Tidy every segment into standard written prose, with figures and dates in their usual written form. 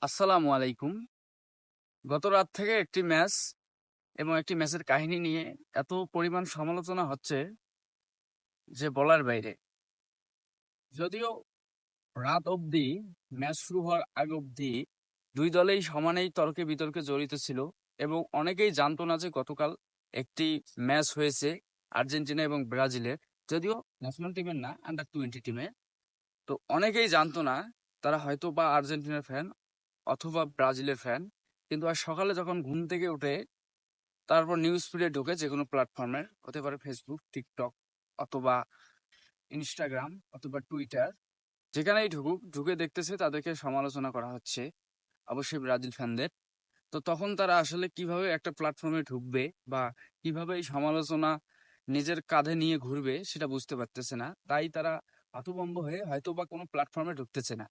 আসসালামু আলাইকুম। গত রাত থেকে একটি ম্যাচ এবং একটি ম্যাচের কাহিনী নিয়ে এত পরিমাণ সমালোচনা হচ্ছে যে বলার বাইরে। যদিও রাত অবধি, ম্যাচ শুরু হওয়ার আগ অবধি দুই দলেই সমানেই তর্কে বিতর্কে জড়িত ছিল এবং অনেকেই জানতো না যে গতকাল একটি ম্যাচ হয়েছে আর্জেন্টিনা এবং ব্রাজিলের। যদিও ন্যাশনাল টিমের না, আন্ডার 20 টিমে। তো অনেকেই জানতো না, তারা হয়তো বা আর্জেন্টিনার ফ্যান অথবা ব্রাজিলের ফ্যান। কিন্তু আজ সকালে যখন ঘুম থেকে উঠে তারপর নিউজ ফিডে ঢুকে যে কোনো প্ল্যাটফর্মের, হতে পারে ফেসবুক, টিকটক অথবা ইনস্টাগ্রাম অথবা টুইটার, যেখানেই ঢুকুক, ঢুকে দেখতেছে তাদেরকে সমালোচনা করা হচ্ছে, অবশ্যই ব্রাজিল ফ্যানদের। তো তখন তারা আসলে কিভাবে একটা প্ল্যাটফর্মে ঢুকবে বা কিভাবে এই সমালোচনা নিজের কাঁধে নিয়ে ঘুরবে সেটা বুঝতে পারতেছে না, তাই তারা হতভম্ব হয়ে হয়তো বা কোনো প্ল্যাটফর্মে ঢুকতেছে না।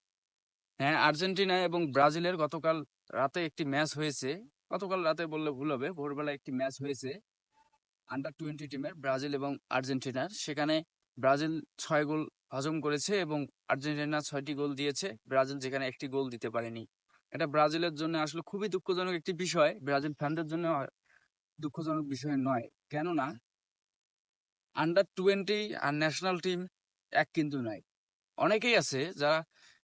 হ্যাঁ, আর্জেন্টিনা এবং ব্রাজিলের গতকাল রাতে একটি ম্যাচ হয়েছে। গতকাল রাতে বললে ভুল হবে, ভোরবেলা একটি ম্যাচ হয়েছে আন্ডার 20 টিমের, ব্রাজিল এবং আর্জেন্টিনার। সেখানে ব্রাজিল 6 গোল হজম করেছে এবং আর্জেন্টিনা 6টি গোল দিয়েছে, ব্রাজিল যেখানে একটি গোল দিতে পারেনি। এটা ব্রাজিলের জন্য আসলে খুবই দুঃখজনক একটি বিষয়, ব্রাজিল ফ্যানদের জন্য দুঃখজনক বিষয় নয়। কেননা আন্ডার 20 আর ন্যাশনাল টিম এক কিন্তু নয়। অনেকেই আছে যারা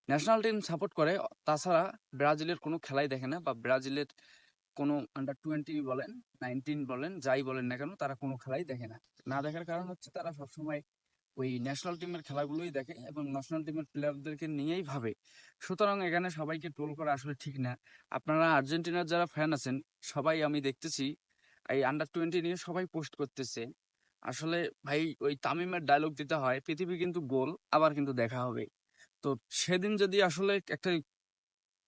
ন্যাশনাল টিম সাপোর্ট করে, তাছাড়া ব্রাজিলের কোনো খেলাই দেখে না, বা ব্রাজিলের কোনো আন্ডার 20 বলেন, 19 বলেন, যাই বলেন না কেন, তারা কোনো খেলাই দেখে না। না দেখার কারণ হচ্ছে তারা সবসময় ওই ন্যাশনাল টিমের খেলাগুলোই দেখে এবং ন্যাশনাল টিমের প্লেয়ারদেরকে নিয়েই ভাবে। সুতরাং এখানে সবাইকে ট্রোল করা আসলে ঠিক না। আপনারা আর্জেন্টিনার যারা ফ্যান আছেন, সবাই আমি দেখতেছি এই আন্ডার 20 নিয়ে সবাই পোস্ট করতেছে। আসলে ভাই, ওই তামিমের ডায়লগ দিতে হয়, পৃথিবী কিন্তু গোল, আবার কিন্তু দেখা হবে। তো সেদিন যদি আসলে একটা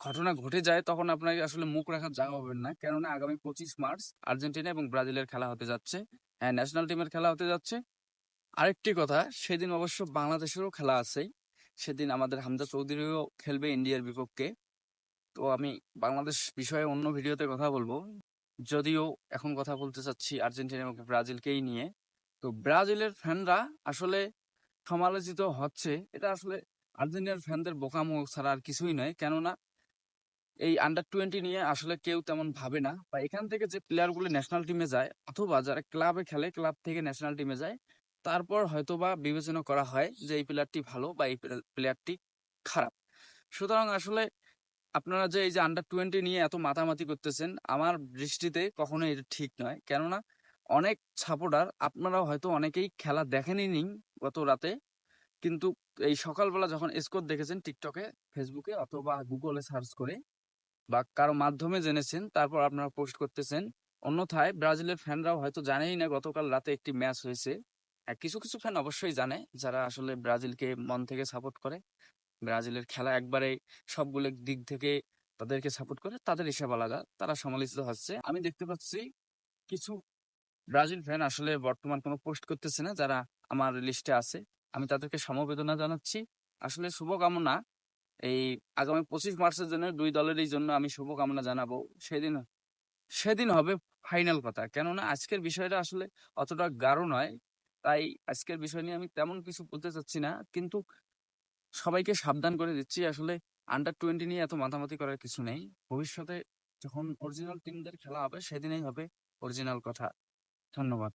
ঘটনা ঘটে যায়, তখন আপনাকে আসলে মুখ রাখার জায়গা হবেন না, কেননা আগামী 25 মার্চ আর্জেন্টিনা এবং ব্রাজিলের খেলা হতে যাচ্ছে। হ্যাঁ, ন্যাশনাল টিমের খেলা হতে যাচ্ছে। আরেকটি কথা, সেদিন অবশ্য বাংলাদেশেরও খেলা আছে। সেদিন আমাদের হামজা চৌধুরীও খেলবে ইন্ডিয়ার বিপক্ষে। তো আমি বাংলাদেশ বিষয়ে অন্য ভিডিওতে কথা বলবো, যদিও এখন কথা বলতে চাচ্ছি আর্জেন্টিনা এবং ব্রাজিলকেই নিয়ে। তো ব্রাজিলের ফ্যানরা আসলে সমালোচিত হচ্ছে, এটা আসলে আর্জেন্টিনার ফ্যানদের বোকামো ছাড়া আর কিছুই নয়। কেননা এই আন্ডার 20 নিয়ে আসলে কেউ তেমন ভাবে না, বা এখান থেকে যে প্লেয়ার গুলো ন্যাশনাল টিমে যায় অথবা যারা ক্লাবে খেলে, ক্লাব থেকে ন্যাশনাল টিমে যায়, তারপর হয়তোবা বিবেচনা করা হয় যে এই প্লেয়ারটি ভালো বা এই প্লেয়ারটি খারাপ। সুতরাং আসলে আপনারা যে এই যে আন্ডার 20 নিয়ে এত মাতামাতি করতেছেন, আমার দৃষ্টিতে কখনোই এটা ঠিক নয়। কেননা অনেক সাপোর্টার, আপনারা হয়তো অনেকেই খেলা দেখেনি গত রাতে, কিন্তু এই সকালবেলা যখন স্কোর দেখেছেন টিকটকে, ফেসবুকে অথবা গুগলে সার্চ করে বা কারো মাধ্যমে জেনেছেন, তারপর আপনারা পোস্ট করতেছেন। অন্যথায় ব্রাজিলের ফ্যানরাও হয়তো জানেই না গতকাল রাতে একটি ম্যাচ হয়েছে। হ্যাঁ, কিছু কিছু ফ্যান অবশ্যই জানে, যারা আসলে ব্রাজিলকে মন থেকে সাপোর্ট করে, ব্রাজিলের খেলা একবারে সবগুলো দিক থেকে তাদেরকে সাপোর্ট করে, তাদের হিসাব আলাদা, তারা সমালোচিত হচ্ছে। আমি দেখতে পাচ্ছি কিছু ব্রাজিল ফ্যান আসলে বর্তমান কোনো পোস্ট করতেছে না, যারা আমার লিস্টে আছে। আমি তাদেরকে সমবেদনা জানাচ্ছি, আসলে শুভকামনা। এই আগামী 25 মার্চের জন্য দুই দলেরই জন্য আমি শুভকামনা জানাবো। সেদিন সেদিন হবে ফাইনাল কথা, কেননা আজকের বিষয়টা আসলে অতটা গাঢ় নয়। তাই আজকের বিষয় নিয়ে আমি তেমন কিছু বলতে চাচ্ছি না, কিন্তু সবাইকে সাবধান করে দিচ্ছি, আসলে আন্ডার 20 নিয়ে এত মাতামাতি করার কিছু নেই। ভবিষ্যতে যখন অরিজিনাল টিমদের খেলা হবে, সেদিনেই হবে অরিজিনাল কথা। ধন্যবাদ।